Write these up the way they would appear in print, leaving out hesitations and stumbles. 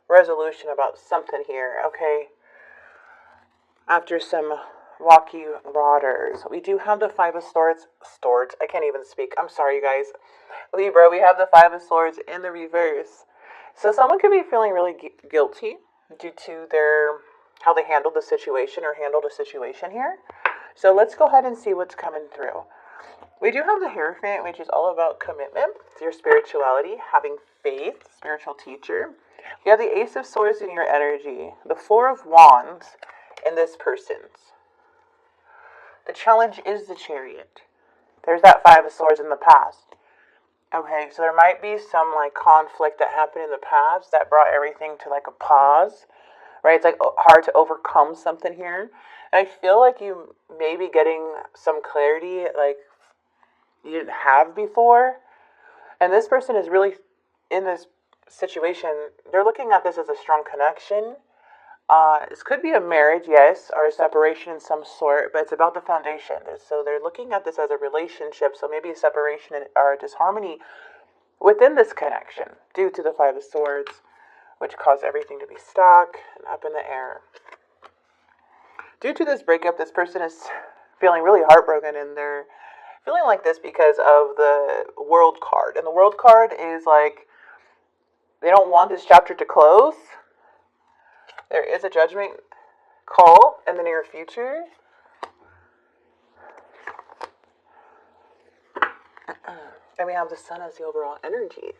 resolution about something here, okay? After some rocky waters. We do have the Five of Swords. I can't even speak. I'm sorry, you guys. Libra, we have the Five of Swords in the reverse. So someone could be feeling really guilty due to how they handled the situation or handled a situation here. So let's go ahead and see what's coming through. We do have the Hierophant, which is all about commitment, your spirituality, having faith, spiritual teacher. We have the Ace of Swords in your energy, the Four of Wands in this person's. The challenge is the Chariot. There's that Five of Swords in the past. Okay, so there might be some like conflict that happened in the past that brought everything to like a pause, right? It's like hard to overcome something here. And I feel like you may be getting some clarity like you didn't have before. And this person is really in this situation. They're looking at this as a strong connection. This could be a marriage, yes, or a separation in some sort, but it's about the foundation. So they're looking at this as a relationship, so maybe a separation or a disharmony within this connection due to the Five of Swords, which caused everything to be stuck and up in the air. Due to this breakup, this person is feeling really heartbroken, and they're feeling like this because of the World card. And the World card is like, they don't want this chapter to close. There is a judgment call in the near future. And we have the Sun as the overall energy.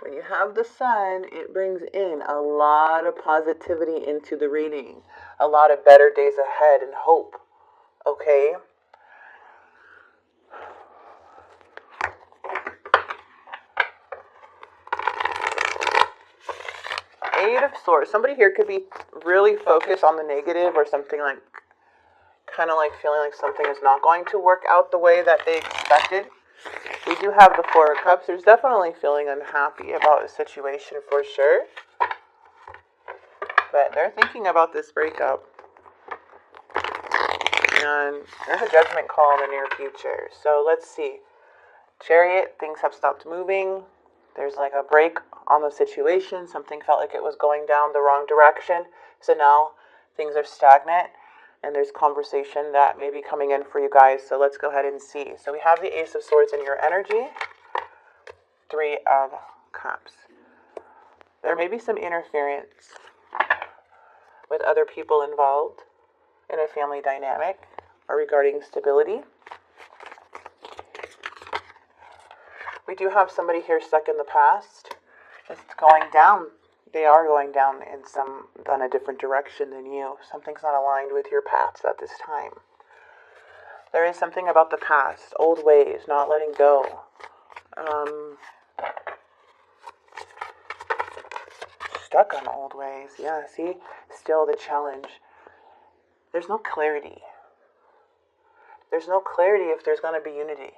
When you have the Sun, it brings in a lot of positivity into the reading. A lot of better days ahead and hope. Okay? Eight of Swords. Somebody here could be really focused on the negative or something like, kind of like feeling like something is not going to work out the way that they expected. We do have the Four of Cups. There's definitely feeling unhappy about a situation for sure. But they're thinking about this breakup. And there's a judgment call in the near future. So let's see. Chariot, things have stopped moving. There's like a break on the situation. Something felt like it was going down the wrong direction. So now things are stagnant. And there's conversation that may be coming in for you guys. So let's go ahead and see. So we have the Ace of Swords in your energy. Three of Cups. There may be some interference with other people involved in a family dynamic or regarding stability. We do have somebody here stuck in the past. It's going down. They are going down in a different direction than you. Something's not aligned with your paths at this time. There is something about the past, old ways, not letting go. Stuck on old ways. Yeah, see? Still the challenge. There's no clarity. There's no clarity if there's going to be unity.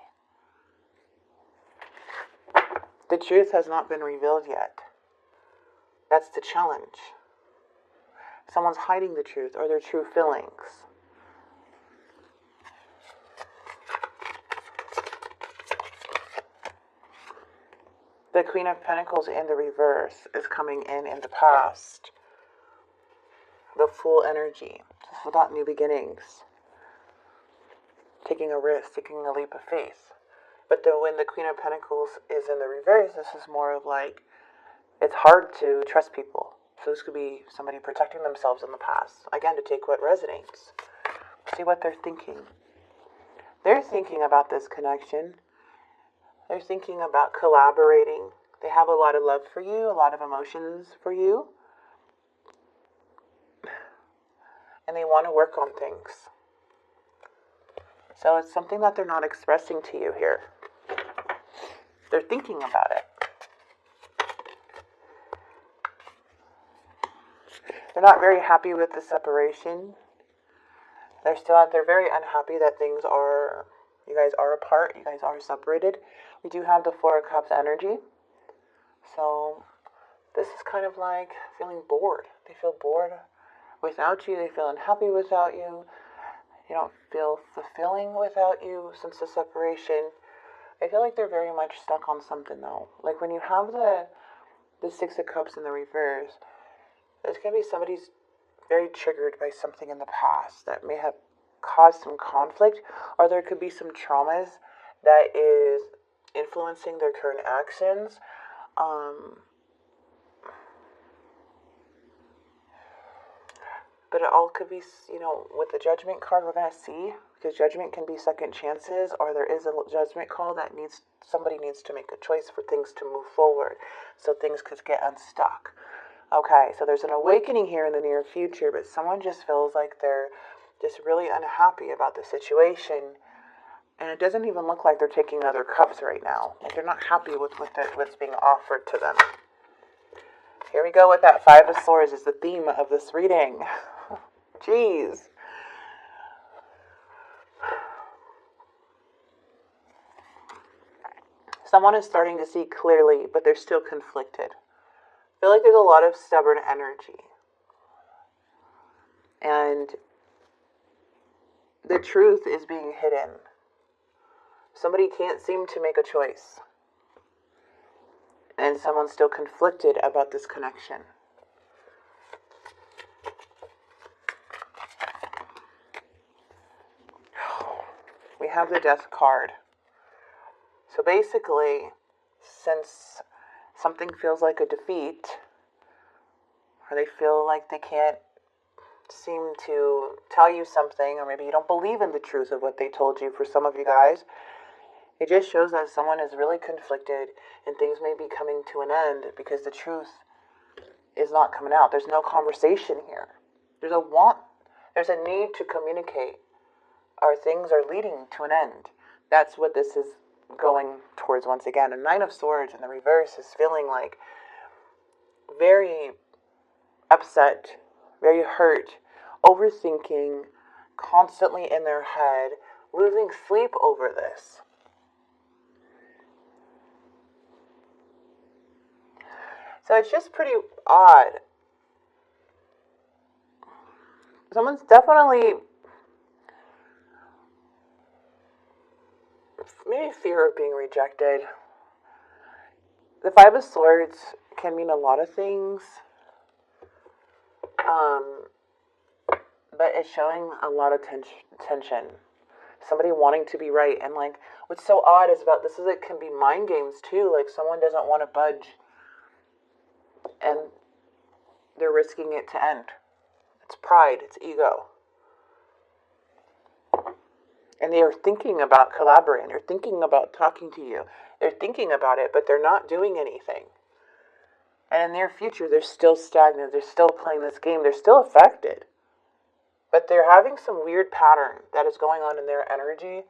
The truth has not been revealed yet. That's the challenge. Someone's hiding the truth or their true feelings. The Queen of Pentacles in the reverse is coming in the past. The Fool energy. Just without new beginnings. Taking a risk, taking a leap of faith. But when the Queen of Pentacles is in the reverse, this is more of like, it's hard to trust people. So this could be somebody protecting themselves in the past. Again, to take what resonates. See what they're thinking. They're thinking about this connection. They're thinking about collaborating. They have a lot of love for you, a lot of emotions for you. And they want to work on things. So it's something that they're not expressing to you here. They're thinking about it. They're not very happy with the separation. They're very unhappy that you guys are apart, you guys are separated. We do have the Four of Cups energy. So this is kind of like feeling bored. They feel bored without you. They feel unhappy without you. You don't feel fulfilling without you since the separation. I feel like they're very much stuck on something though. Like when you have the Six of Cups in the reverse, There's going to be somebody's very triggered by something in the past that may have caused some conflict, or there could be some traumas that is influencing their current actions. But it all could be, with the judgment card, we're going to see, because judgment can be second chances, or there is a judgment call that somebody needs to make a choice for things to move forward, so things could get unstuck. Okay, so there's an awakening here in the near future, but someone just feels like they're just really unhappy about the situation, and it doesn't even look like they're taking other cups right now. Like they're not happy with what's being offered to them. Here we go with that Five of Swords is the theme of this reading. Jeez. Someone is starting to see clearly, but they're still conflicted. I feel like there's a lot of stubborn energy. And the truth is being hidden. Somebody can't seem to make a choice. And someone's still conflicted about this connection. We have the Death card. So basically, since something feels like a defeat, or they feel like they can't seem to tell you something, or maybe you don't believe in the truth of what they told you for some of you guys, it just shows that someone is really conflicted and things may be coming to an end because the truth is not coming out. There's no conversation here. There's a need to communicate, or things are leading to an end. That's what this is going towards once again. A Nine of Swords in the reverse is feeling like very upset, very hurt, overthinking, constantly in their head, losing sleep over this. So it's just pretty odd. Someone's definitely maybe fear of being rejected. The Five of Swords can mean a lot of things. But it's showing a lot of tension. Somebody wanting to be right. And like, what's so odd is about this is it can be mind games too. Like someone doesn't want to budge. And they're risking it to end. It's pride. It's ego. And they are thinking about collaborating. They're thinking about talking to you. They're thinking about it, but they're not doing anything. And in their future, they're still stagnant. They're still playing this game. They're still affected. But they're having some weird pattern that is going on in their energy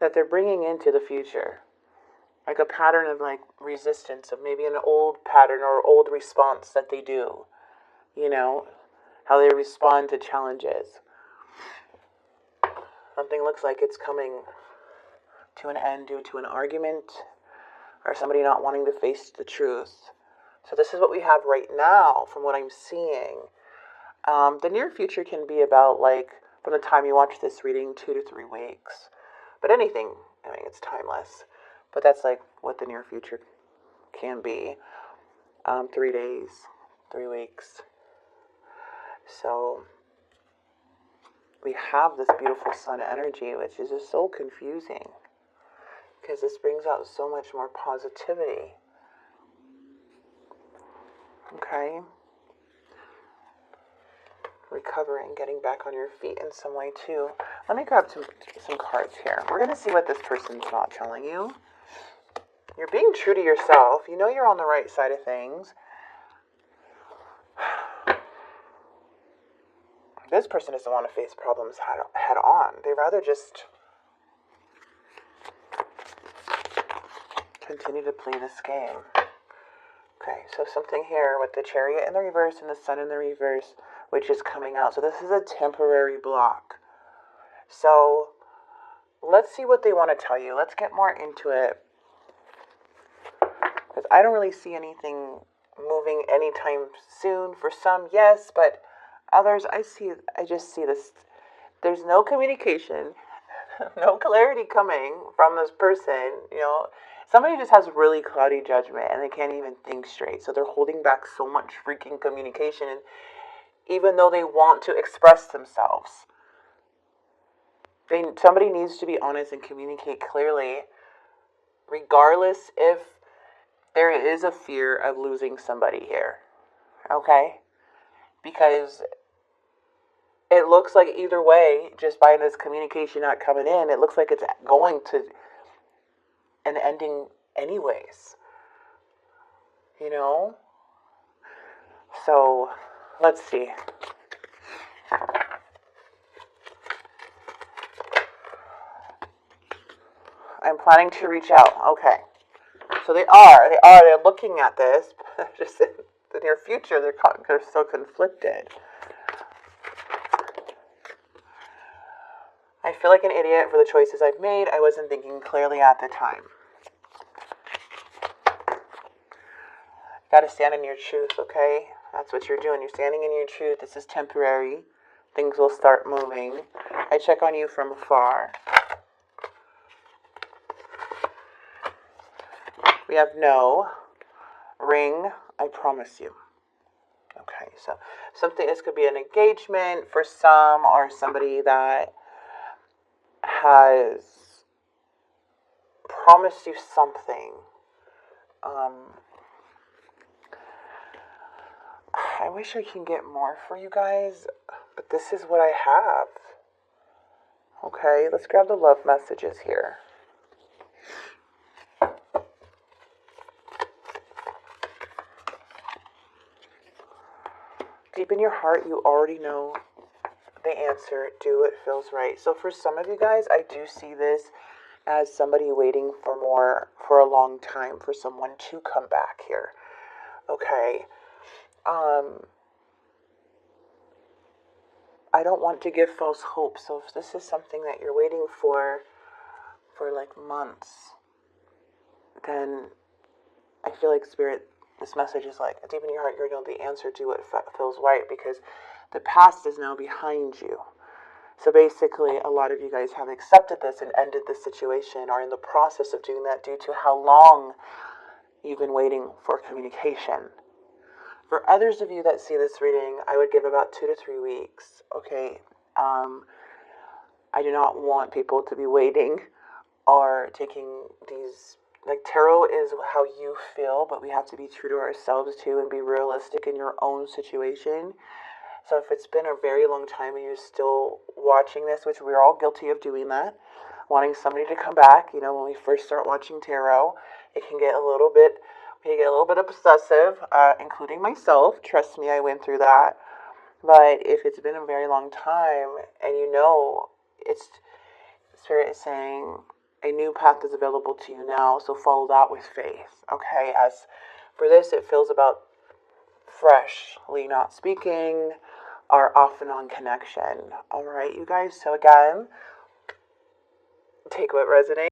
that they're bringing into the future. Like a pattern of like resistance, of maybe an old pattern or old response that they do. You know, how they respond to challenges. Something looks like it's coming to an end due to an argument or somebody not wanting to face the truth. So this is what we have right now from what I'm seeing. The near future can be about like from the time you watch this reading 2 to 3 weeks. But anything, I mean, it's timeless. But that's like what the near future can be. 3 days, 3 weeks. So we have this beautiful sun energy, which is just so confusing. Because this brings out so much more positivity. Okay? Recovering, getting back on your feet in some way too. Let me grab some cards here. We're going to see what this person's not telling you. You're being true to yourself. You know you're on the right side of things. This person doesn't want to face problems head on. They rather just continue to play this game. Okay, so something here with the Chariot in the reverse and the Sun in the reverse, which is coming out. So this is a temporary block. So let's see what they want to tell you. Let's get more into it. Because I don't really see anything moving anytime soon. For some, yes, but others, I just see this. There's no communication. no clarity coming from this person, you know. Somebody just has really cloudy judgment and they can't even think straight. So they're holding back so much freaking communication, and even though they want to express themselves. Somebody needs to be honest and communicate clearly, regardless if there is a fear of losing somebody here. Okay? Because it looks like either way, just by this communication not coming in, it looks like it's going to an ending anyways. You know? So, let's see. I'm planning to reach out. Okay. So they're looking at this. Just in the near future, they're so conflicted. I feel like an idiot for the choices I've made. I wasn't thinking clearly at the time. Got to stand in your truth, okay? That's what you're doing. You're standing in your truth. This is temporary. Things will start moving. I check on you from afar. We have no. Ring, I promise you. Okay, so this could be an engagement for some, or somebody that has promised you something. I wish I can get more for you guys, but this is what I have. Okay, let's grab the love messages here. Deep in your heart, you already know the answer. Do what feels right. So for some of you guys, I do see this as somebody waiting for more for a long time for someone to come back here. Okay. I don't want to give false hope. So if this is something that you're waiting for like months, then I feel like Spirit, this message is like, deep in your heart, you know the answer to what feels right, because the past is now behind you. So basically, a lot of you guys have accepted this and ended this situation, or in the process of doing that due to how long you've been waiting for communication. For others of you that see this reading, I would give about 2 to 3 weeks. Okay, I do not want people to be waiting or taking these. Like, tarot is how you feel, but we have to be true to ourselves too and be realistic in your own situation. So if it's been a very long time and you're still watching this, which we're all guilty of doing that, wanting somebody to come back, you know, when we first start watching tarot, it can get a little bit obsessive, including myself. Trust me, I went through that. But if it's been a very long time and you know, it's Spirit is saying a new path is available to you now, so follow that with faith. Okay, as for this, it feels about freshly not speaking or off and on connection. All right, you guys. So again, take what resonates.